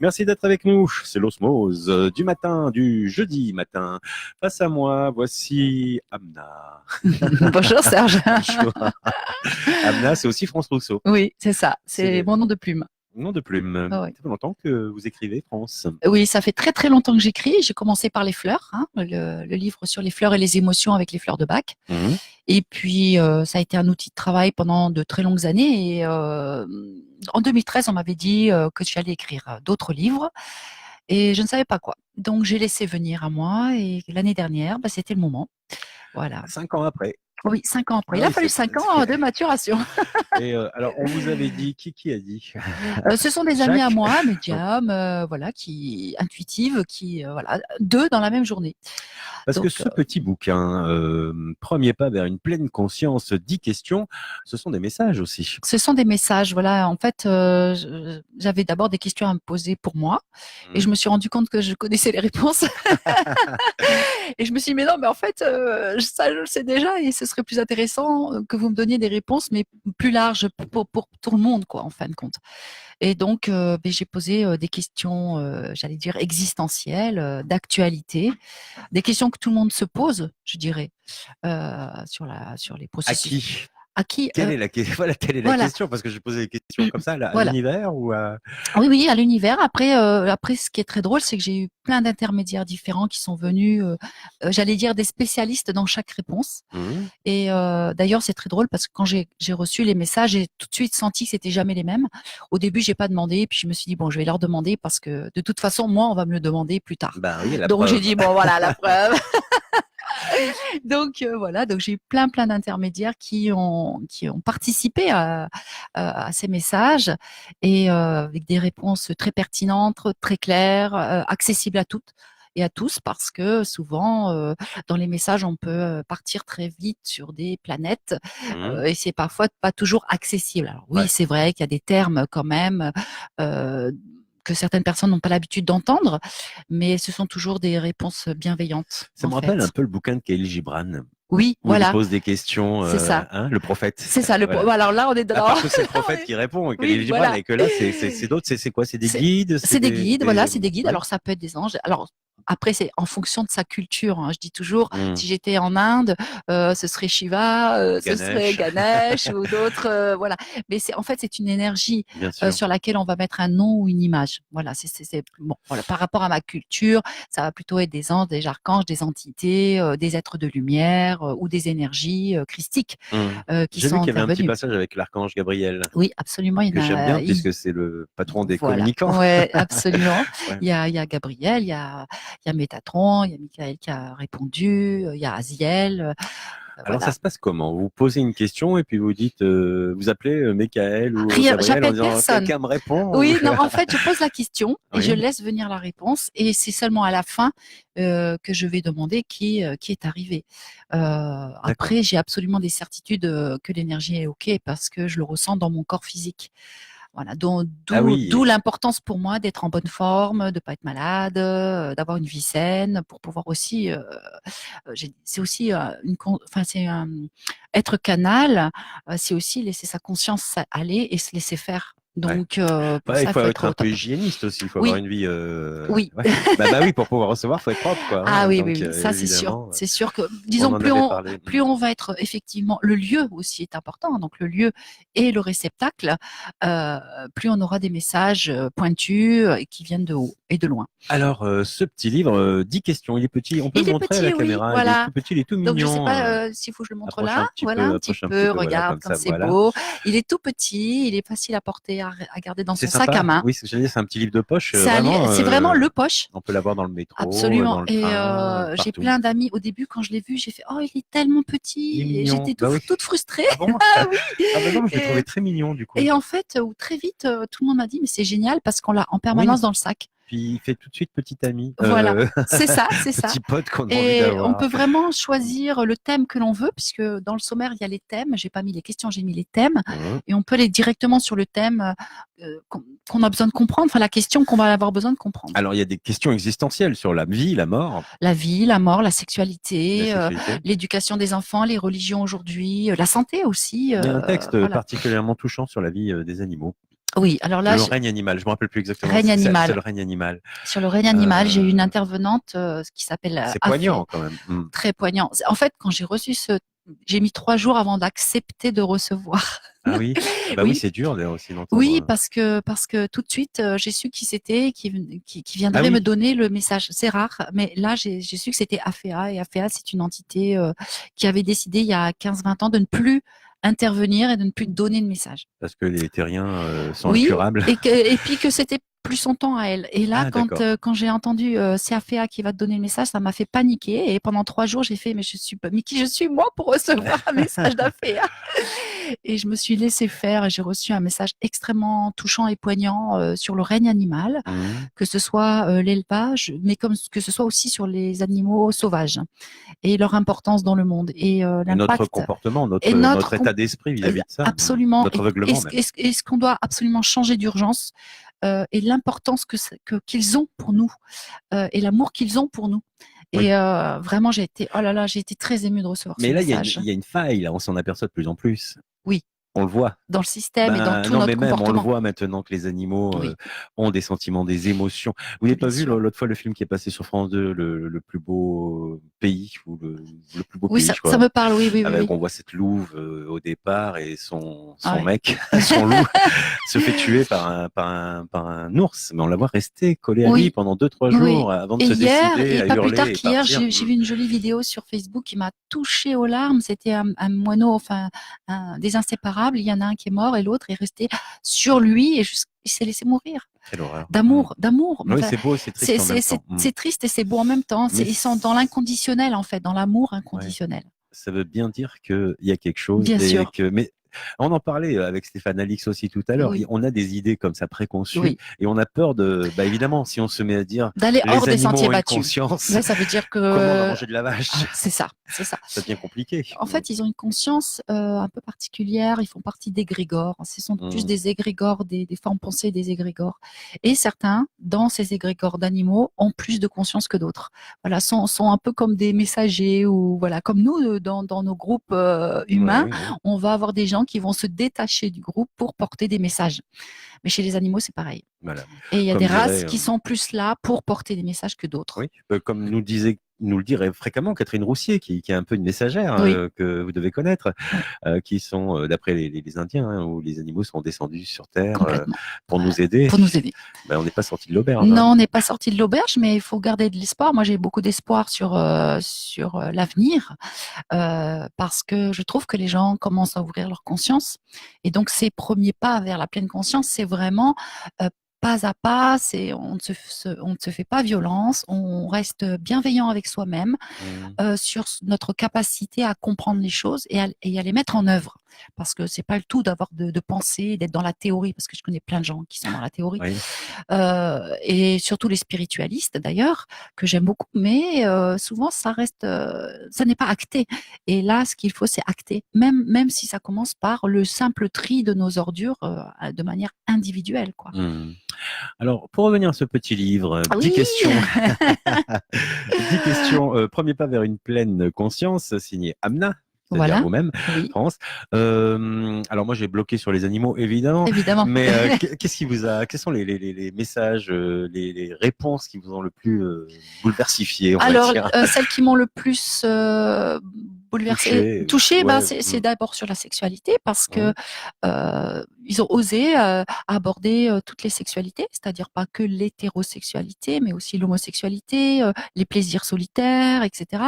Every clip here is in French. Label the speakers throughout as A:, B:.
A: Merci d'être avec nous. C'est l'osmose du matin, du jeudi matin. Face à moi, voici Amna.
B: Bonjour Serge.
A: Bonjour. Amna, c'est aussi France Rousseau.
B: Oui, c'est ça. C'est
A: C'est
B: mon nom de plume.
A: nom de plume.
B: Ah ouais.
A: Ça fait longtemps que vous écrivez, France.
B: Oui, ça fait très très longtemps que j'écris. J'ai commencé par les fleurs, le livre sur les fleurs et les émotions avec les fleurs de Bach.
A: Mhm.
B: Et puis ça a été un outil de travail pendant de très longues années. Et en 2013, on m'avait dit que j'allais écrire d'autres livres. Et je ne savais pas quoi. Donc j'ai laissé venir à moi. Et l'année dernière, c'était le moment. Voilà.
A: 5 ans après.
B: Oui, 5 ans après.
A: Ah
B: Il a
A: oui,
B: fallu
A: c'est-
B: 5 ans de maturation.
A: Et alors, on vous avait dit, qui a dit?
B: Ce sont des amis à
A: Jacques?
B: moi,
A: Non.
B: médiums, voilà, qui intuitives, qui voilà, 2 dans la même journée.
A: Parce que
B: Donc
A: ce petit bouquin, Premier pas vers une pleine conscience, 10 questions, ce sont des messages aussi.
B: ce sont des messages, voilà. En fait, j'avais d'abord des questions à me poser pour moi, et je
A: Mhm.
B: me suis rendu compte que je connaissais les réponses. Et je me suis dit: «Mais non, mais en fait, ça je le sais déjà, et ce serait plus intéressant que vous me donniez des réponses, mais plus larges pour tout le monde, quoi, en fin de compte». Et donc, j'ai posé des questions, j'allais dire existentielles, d'actualité, des questions que tout le monde se pose, je dirais, sur les
A: À
B: processus.
A: qui?
B: À qui?
A: Quelle est la, voilà, quelle est la
B: Voilà,
A: question? Parce que je posais des questions comme ça, là, à
B: voilà.
A: l'univers ou à...
B: Oui, oui, à l'univers. Après, ce qui est très drôle, c'est que j'ai eu plein d'intermédiaires différents qui sont venus, j'allais dire des spécialistes dans chaque réponse.
A: Mhm.
B: Et d'ailleurs, c'est très drôle parce que quand j'ai reçu les messages, j'ai tout de suite senti que c'était jamais les mêmes. Au début, j'ai pas demandé, puis je me suis dit bon, je vais leur demander parce que de toute façon, moi, on va me le demander plus tard.
A: Ben oui, la
B: Donc j'ai
A: preuve.
B: dit bon, voilà la preuve. Donc voilà, donc j'ai eu plein d'intermédiaires qui ont participé à ces messages, et avec des réponses très pertinentes, très claires, accessibles à toutes et à tous, parce que souvent dans les messages on peut partir très vite sur des planètes,
A: Mhm.
B: et c'est parfois pas toujours accessible. Alors oui,
A: Ouais.
B: c'est vrai qu'il y a des termes quand même euh, que certaines personnes n'ont pas l'habitude d'entendre, mais ce sont toujours des réponses bienveillantes,
A: Ça
B: en
A: me rappelle un
B: fait.
A: peu le bouquin de Khalil Gibran,
B: Oui,
A: où il
B: voilà,
A: pose des questions,
B: c'est ça.
A: hein, le prophète.
B: C'est ça.
A: Voilà.
B: Alors là, on est
A: À
B: dans.
A: part que c'est le
B: on
A: prophète
B: est-
A: qui répond, Khalil
B: Oui,
A: Gibran,
B: voilà.
A: et que là, c'est d'autres, c'est quoi? C'est des
B: C'est
A: guides, c'est
B: c'est des guides, voilà, c'est des guides.
A: ouais.
B: Alors ça peut être des anges. Alors après, c'est en fonction de sa culture, hein. Je dis toujours,
A: Mhm.
B: si j'étais en Inde, ce serait Shiva, ce serait
A: Ganesh,
B: Ganesh ou d'autres, voilà. Mais c'est en fait, c'est une énergie
A: bien sûr.
B: sur laquelle on va mettre un nom ou une image. Voilà, bon. Voilà, par rapport à ma culture, ça va plutôt être des anges, des archanges, des entités, des êtres de lumière, ou des énergies christiques
A: Mhm.
B: qui
A: J'ai
B: sont
A: vu qu'il y avait un petit
B: intervenues.
A: passage avec l'archange Gabriel,
B: Oui, absolument. Il
A: que
B: y en
A: j'aime
B: a.
A: bien, puisque c'est le patron des
B: Voilà,
A: communicants.
B: ouais, absolument.
A: Ouais.
B: Il y a Gabriel, il y a Métatron, il y a Michael qui a répondu, il y a Aziel,
A: Alors, ça
B: voilà.
A: se passe comment? Vous posez une question et puis vous dites, vous appelez Michael ou
B: Rien,
A: Gabriel en
B: j'appelle
A: disant
B: personne.
A: quelqu'un me répond ou...
B: Oui, non, en fait, je pose la question et je
A: Oui,
B: laisse venir la réponse, et c'est seulement à la fin que je vais demander qui est arrivé.
A: d'accord.
B: Après, j'ai absolument des certitudes que l'énergie est OK parce que je le ressens dans mon corps physique. Voilà,
A: Ah
B: d'où
A: oui,
B: l'importance pour moi d'être en bonne forme, de pas être malade, d'avoir une vie saine, pour pouvoir aussi. C'est aussi enfin c'est être canal, c'est aussi laisser sa conscience aller et se laisser faire.
A: ouais.
B: Donc pour
A: Ouais, il
B: ça, il
A: faut
B: faut
A: être
B: être
A: un
B: au
A: peu
B: top.
A: hygiéniste aussi. Il faut avoir
B: Oui,
A: une vie.
B: oui.
A: Ouais. Bah oui, pour pouvoir recevoir, faut être propre, quoi.
B: Ah
A: Hein.
B: oui, oui,
A: Donc
B: oui, ça c'est sûr.
A: évidemment,
B: C'est sûr que,
A: on
B: disons,
A: en avait parlé.
B: plus on va être effectivement, le lieu aussi est important. Donc le lieu et le réceptacle, euh, plus on aura des messages pointus qui viennent de haut et de loin.
A: Alors, ce petit livre, 10 questions. Il est petit. On peut le
B: Il est
A: montrer à la
B: petit, oui,
A: caméra. Il est
B: voilà.
A: tout petit. Il est tout
B: Donc je sais
A: mignon.
B: pas s'il faut que je le montre là. Voilà, un petit
A: Approche un petit
B: peu.
A: peu. Voilà,
B: Regarde
A: comme
B: comme
A: ça.
B: c'est
A: Voilà.
B: beau. Il est tout petit. Il est facile à porter, à garder dans
A: C'est
B: son sac à
A: sympa.
B: main.
A: Oui, ce que j'allais dire, c'est un petit livre de poche. Vraiment,
B: C'est vraiment le poche.
A: on peut l'avoir dans le métro,
B: Absolument.
A: dans le
B: Et
A: train,
B: j'ai
A: partout.
B: plein d'amis. Au début, quand je l'ai vu, j'ai fait oh, il est tellement
A: Il est
B: petit. Et
A: mignon.
B: j'étais
A: Bah oui.
B: toute frustrée.
A: Ah bon?
B: Ah oui.
A: Ah bah non, je l'ai trouvé
B: Et,
A: très mignon du coup.
B: et en fait, très vite, tout le monde m'a dit mais c'est génial parce qu'on l'a en
A: Oui.
B: permanence dans le sac.
A: Puis il fait tout de suite petit ami,
B: Voilà, c'est ça, c'est ça.
A: petit pote qu'on a envie
B: Et on
A: d'avoir.
B: peut vraiment choisir le thème que l'on veut, puisque dans le sommaire, il y a les thèmes. J'ai pas mis les questions, j'ai mis les thèmes.
A: Mmh.
B: Et on peut aller directement sur le thème qu'on a besoin de comprendre, enfin la question qu'on va avoir besoin de comprendre.
A: Alors il y a des questions existentielles sur la vie, la mort,
B: La vie, la mort, la
A: la
B: sexualité,
A: sexualité.
B: l'éducation des enfants, les religions aujourd'hui, la santé aussi.
A: Il y a un texte
B: Voilà.
A: particulièrement touchant sur la vie des animaux.
B: Oui, alors là,
A: Le règne animal, je me rappelle plus exactement.
B: règne
A: C'est
B: animal.
A: le règne animal.
B: Sur le règne animal, j'ai eu une
A: Euh,
B: intervenante qui s'appelle
A: c'est
B: Afé,
A: poignant quand même.
B: très poignant. En fait, quand j'ai reçu j'ai mis 3 jours avant d'accepter de recevoir.
A: Ah oui, ah bah oui,
B: Oui,
A: c'est dur d'ailleurs aussi
B: oui,
A: d'entendre.
B: parce que tout de suite, j'ai su qui c'était, qui
A: Ah
B: viendrait me
A: oui,
B: donner le message. C'est rare, mais là, j'ai su que c'était Afea, et Afea, c'est une entité qui avait décidé il y a 15-20 ans de ne plus intervenir et de ne plus donner de message.
A: parce que les terriens sont
B: Oui,
A: incurables.
B: et puis que c'était plus son temps à elle. Et là,
A: Ah d'accord.
B: quand j'ai entendu c'est Afea qui va te donner le message, ça m'a fait paniquer. Et pendant 3 jours, j'ai fait, mais je suis pas, mais qui je suis moi pour recevoir un message d'Afea? Et je me suis laissée faire et j'ai reçu un message extrêmement touchant et poignant sur le règne animal,
A: Mhm.
B: que ce soit l'élevage, mais comme que ce soit aussi sur les animaux sauvages et leur importance dans le monde et
A: Et notre
B: l'impact
A: comportement,
B: et
A: notre état d'esprit vis-à-vis de ça,
B: absolument
A: notre aveuglement même.
B: et ce qu'on doit absolument changer d'urgence et l'importance qu'ils ont pour nous et l'amour qu'ils ont pour nous.
A: Oui.
B: Et vraiment, oh là là, j'ai été très émue de recevoir ce
A: Mais là,
B: message.
A: il y a une faille, là, on s'en aperçoit de plus en plus.
B: Oui,
A: On le voit.
B: dans le système et dans
A: Ben
B: tout
A: non, mais
B: notre
A: même on le
B: comportement.
A: voit maintenant que les animaux
B: Oui,
A: ont des sentiments, des émotions. Vous n'avez
B: bien
A: pas vu
B: sûr.
A: l'autre fois le film qui est passé sur France 2, le plus beau pays ou le plus beau
B: Oui,
A: pays,
B: ça,
A: je
B: ça
A: crois.
B: me parle. Oui, oui, oui,
A: Avec
B: oui.
A: on voit cette louve au départ et
B: Ah
A: son
B: ouais.
A: mec, son loup, se fait tuer par un ours, mais on la voit rester collée à lui
B: Oui,
A: pendant 2-3
B: oui.
A: jours avant de
B: Et
A: se
B: hier,
A: décider
B: et
A: à
B: pas plus
A: hurler
B: tard
A: et
B: qu'hier,
A: partir.
B: j'ai vu une jolie vidéo sur Facebook qui m'a touchée aux larmes. C'était un moineau, enfin, des inséparables. Il y en a un qui est mort et l'autre est resté sur lui et il s'est laissé mourir.
A: Quelle horreur.
B: D'amour.
A: Oui,
B: Enfin,
A: c'est beau, c'est triste en même temps.
B: c'est triste et c'est beau en même temps.
A: Mais
B: Ils sont dans l'inconditionnel, en fait, dans l'amour
A: ouais.
B: inconditionnel.
A: Ça veut bien dire qu'il y a quelque chose
B: Bien
A: et
B: sûr.
A: que mais on en parlait avec Stéphane Alix aussi tout à l'heure.
B: Oui,
A: On a des idées comme ça préconçues
B: oui.
A: et on a peur de, bah évidemment, si on se met à dire
B: D'aller hors
A: les
B: des
A: animaux
B: sentiers
A: ont une
B: battus.
A: conscience,
B: Là, ça veut dire
A: comment on va
B: que
A: manger de la vache?
B: c'est ça, c'est ça.
A: Ça devient compliqué.
B: En fait, ils ont une conscience un peu particulière. Ils font partie d'égrégores. Ce sont plus
A: Mm.
B: des égrégores, des formes pensées des égrégores. Et certains, dans ces égrégores d'animaux, ont plus de conscience que d'autres. Voilà, sont un peu comme des messagers ou voilà, comme nous dans nos groupes humains,
A: Ouais, ouais.
B: on va avoir des gens qui vont se détacher du groupe pour porter des messages. Mais chez les animaux, c'est pareil.
A: Voilà.
B: Et il y a des
A: Comme
B: races
A: dirait,
B: qui sont plus là pour porter des messages que d'autres.
A: oui, comme nous le dirait fréquemment Catherine Roussier, qui est un peu une messagère
B: Oui,
A: que vous devez connaître,
B: oui,
A: qui sont, d'après les Indiens, hein, où les animaux sont descendus sur Terre
B: complètement.
A: pour nous aider.
B: Pour nous aider.
A: Ben, on n'est pas sorti de l'auberge. Hein.
B: Non, on n'est pas sorti de l'auberge, mais il faut garder de l'espoir. Moi, j'ai beaucoup d'espoir sur l'avenir parce que je trouve que les gens commencent à ouvrir leur conscience. Et donc, ces premiers pas vers la pleine conscience, c'est vraiment pas à pas. On ne se fait pas violence. On reste bienveillant avec soi-même
A: Mm.
B: sur notre capacité à comprendre les choses et à les mettre en œuvre. Parce que c'est pas le tout d'avoir de penser, d'être dans la théorie, parce que je connais plein de gens qui sont dans la théorie,
A: Oui.
B: et surtout les spiritualistes d'ailleurs, que j'aime beaucoup, mais souvent ça reste, ça n'est pas acté. Et là, ce qu'il faut, c'est acter, même si ça commence par le simple tri de nos ordures de manière individuelle, quoi.
A: Mm. Alors, pour revenir à ce petit livre,
B: Oui,
A: 10 questions. 10 questions. Premier pas vers une pleine conscience, signé Amna, c'est-à-dire
B: voilà,
A: vous-même,
B: oui,
A: France. Alors moi, j'ai bloqué sur les animaux, évidemment.
B: évidemment.
A: Mais qu'est-ce qui vous a, quels sont les messages, les réponses qui vous ont le plus bouleversifié, on va
B: Alors,
A: dire,
B: celles qui m'ont le plus bouleversée,
A: touché,
B: touchée, ben,
A: ouais,
B: c'est d'abord sur la sexualité parce que
A: mm,
B: ils ont osé aborder toutes les sexualités, c'est-à-dire pas que l'hétérosexualité, mais aussi l'homosexualité, les plaisirs solitaires, etc.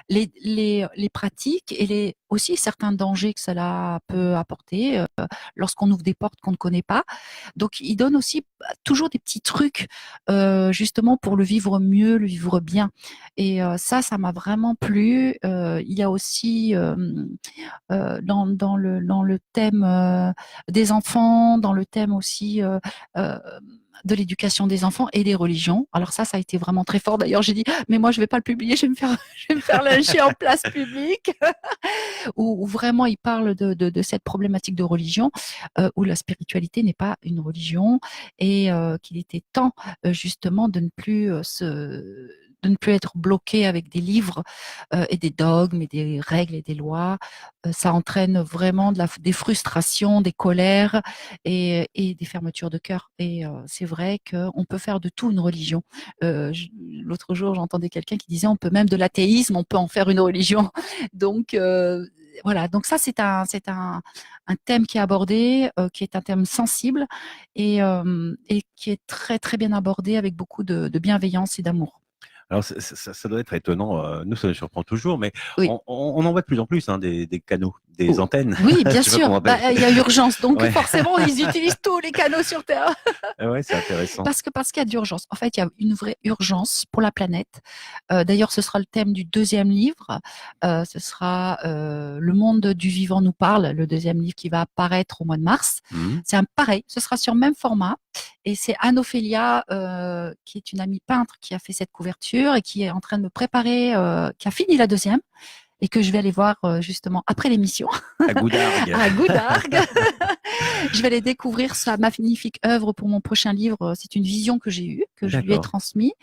B: Les pratiques et aussi certains dangers que cela peut apporter lorsqu'on ouvre des portes qu'on ne connaît pas. Donc, ils donnent aussi toujours des petits trucs justement pour le vivre mieux, le vivre bien. Et ça m'a vraiment plu. Il y a aussi dans le thème des enfants, dans le thème aussi euh, de l'éducation des enfants et des religions. Alors ça a été vraiment très fort. D'ailleurs, j'ai dit, mais moi, je vais pas le publier, je vais me faire, je vais me faire lyncher en place publique. Où vraiment il parle de cette problématique de religion, où la spiritualité n'est pas une religion et qu'il était temps justement de ne plus de ne plus être bloqué avec des livres et des dogmes et des règles et des lois. Ça entraîne vraiment des frustrations, des colères et des fermetures de cœur. Et c'est vrai qu'on peut faire de tout une religion. L'autre jour, j'entendais quelqu'un qui disait on peut même de l'athéisme, on peut en faire une religion. Donc voilà, donc ça c'est un thème qui est abordé, qui est un thème sensible et qui est très très bien abordé avec beaucoup de bienveillance et d'amour.
A: Alors, ça doit être étonnant. Nous, ça nous surprend toujours, mais
B: Oui.
A: on en voit de plus en plus des canaux, des antennes.
B: Oui, bien
A: Je sais pas
B: sûr.
A: comment on appelle.
B: Il y a urgence, donc
A: Ouais.
B: forcément, ils utilisent tous les canaux sur Terre.
A: Ouais, c'est intéressant.
B: Parce qu'il y a d'urgence. En fait, il y a une vraie urgence pour la planète. D'ailleurs, ce sera le thème du 2e livre. Ce sera Le monde du vivant nous parle, le 2e livre qui va apparaître au mois de mars. C'est pareil, ce sera sur le même format. Et c'est Anne-Ophélia, qui est une amie peintre, qui a fait cette couverture et qui est en train de me préparer, qui a fini la 2e et que je vais aller voir justement après l'émission.
A: À Goudargues.
B: À Goudargues. Je vais aller découvrir sa magnifique œuvre pour mon prochain livre. C'est une vision que j'ai eue, que je lui ai transmise.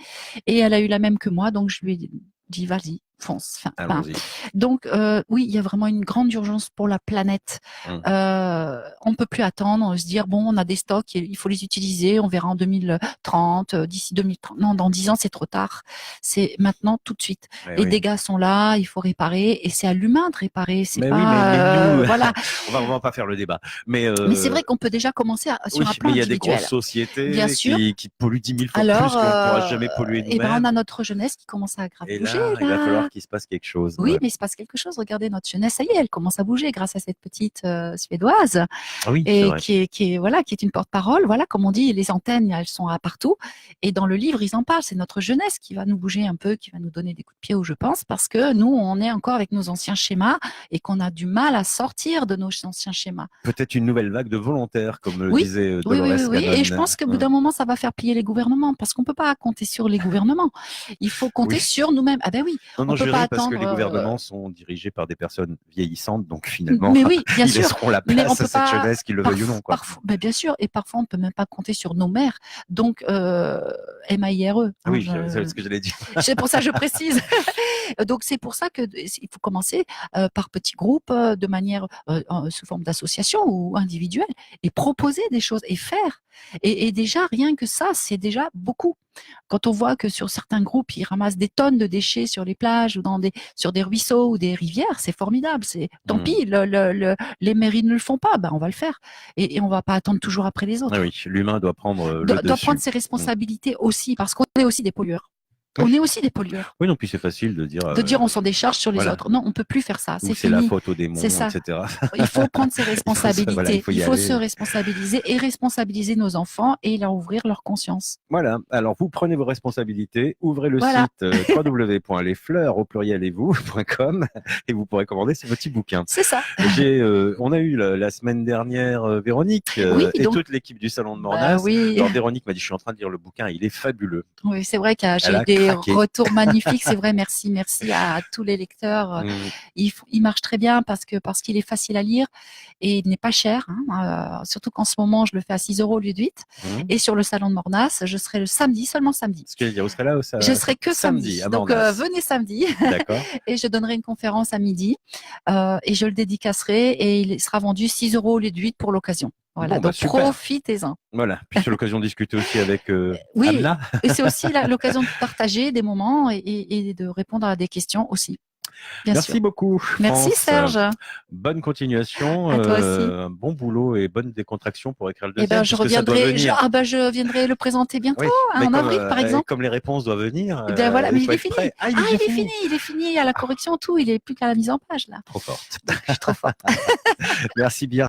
B: Et elle a eu la même que moi, donc je lui ai dit vas-y, fonce.
A: Allons-y.
B: Donc oui, il y a vraiment une grande urgence pour la planète. On peut plus attendre, se dire bon, on a des stocks, il faut les utiliser, on verra en 2030, d'ici 2030. Non, dans 10 ans, c'est trop tard. C'est maintenant, tout de suite. Les dégâts sont là, il faut réparer, et c'est à l'humain de réparer. C'est
A: mais
B: pas,
A: mais nous,
B: voilà.
A: on va pas faire le débat. Mais
B: c'est vrai qu'on peut déjà commencer sur un plan individuel.
A: Mais il y a des grosses sociétés
B: Bien sûr.
A: qui polluent 10 000 fois plus qu'on ne pourra jamais polluer nous-mêmes.
B: Et ben, on a notre jeunesse qui commence à grave bouger.
A: Il va falloir qu'il se passe quelque chose.
B: Oui, mais il se passe quelque chose. Regardez, notre jeunesse, ça y est, elle commence à bouger grâce à cette petite Suédoise, et qui est une porte-parole. Voilà, comme on dit, les antennes, elles sont à partout. Et dans le livre, ils en parlent. C'est notre jeunesse qui va nous bouger un peu, qui va nous donner des coups de pied, je pense, parce que nous, on est encore avec nos anciens schémas et qu'on a du mal à sortir de nos anciens schémas.
A: Peut-être une nouvelle vague de volontaires, comme le disait Dolores
B: Oui. Et je pense qu'au bout d'un moment, ça va faire plier les gouvernements, parce qu'on peut pas compter sur les gouvernements. Il faut compter sur nous-mêmes. Ah ben oui.
A: Non, je
B: peut pas
A: parce
B: attendre,
A: que les gouvernements sont dirigés par des personnes vieillissantes, donc finalement,
B: mais oui, bien
A: ils
B: sûr.
A: laisseront la place à cette jeunesse, qu'ils le veuillent ou non.
B: Mais bien sûr, et parfois on peut même pas compter sur nos mères, donc MAIRE.
A: Oui, c'est ce que j'allais dire.
B: C'est pour ça que je précise. Donc c'est pour ça qu'il faut commencer par petits groupes, de manière sous forme d'association ou individuelle, et proposer des choses et faire. Et déjà, rien que ça, c'est déjà beaucoup. Quand on voit que sur certains groupes, ils ramassent des tonnes de déchets sur les plages ou sur des ruisseaux ou des rivières, c'est formidable. Tant pis, les mairies ne le font pas, on va le faire. Et on va pas attendre toujours après les autres.
A: Ah oui, l'humain doit prendre le dessus.
B: Doit prendre ses responsabilités aussi, parce qu'on est aussi des pollueurs. On est aussi des pollueurs.
A: Oui, non, puis c'est facile de dire.
B: On s'en décharge sur les autres. Non, on peut plus faire ça. C'est
A: fini. C'est la faute aux démons, etc.
B: Il faut prendre ses responsabilités. Il faut se responsabiliser et responsabiliser nos enfants et leur ouvrir leur conscience.
A: Voilà. Alors, vous prenez vos responsabilités, ouvrez le site www.lesfleurs au pluriel et vous.com et vous pourrez commander ces petits bouquins.
B: C'est ça.
A: On a eu la semaine dernière Véronique et toute l'équipe du Salon de Mornas. Alors, Véronique m'a dit, je suis en train de lire le bouquin, il est fabuleux.
B: Oui, c'est vrai que j'ai des retours magnifiques, c'est vrai. Merci à tous les lecteurs. Il marche très bien parce qu'il est facile à lire et il n'est pas cher. Surtout qu'en ce moment, je le fais à 6 € au lieu de 8. Et sur le Salon de Mornas, je serai le samedi, seulement samedi.
A: Ce que vous serez là
B: je serai que samedi. Donc venez samedi. D'accord. Et je donnerai une conférence à midi et je le dédicacerai et il sera vendu 6 € au lieu de 8 pour l'occasion. Voilà, donc profitez-en.
A: Voilà, puis c'est l'occasion de discuter aussi avec Anna.
B: Et c'est aussi l'occasion de partager des moments et de répondre à des questions aussi.
A: Merci beaucoup.
B: Merci Serge.
A: Bonne continuation,
B: à toi aussi.
A: Bon boulot et bonne décontraction pour écrire le deuxième.
B: Je viendrai le présenter bientôt, en avril par exemple.
A: Comme les réponses doivent venir.
B: Voilà, mais il est fini. Il est fini, à la correction, tout. Il est plus qu'à la mise en page là.
A: Trop forte.
B: Je suis trop forte.
A: Merci bien.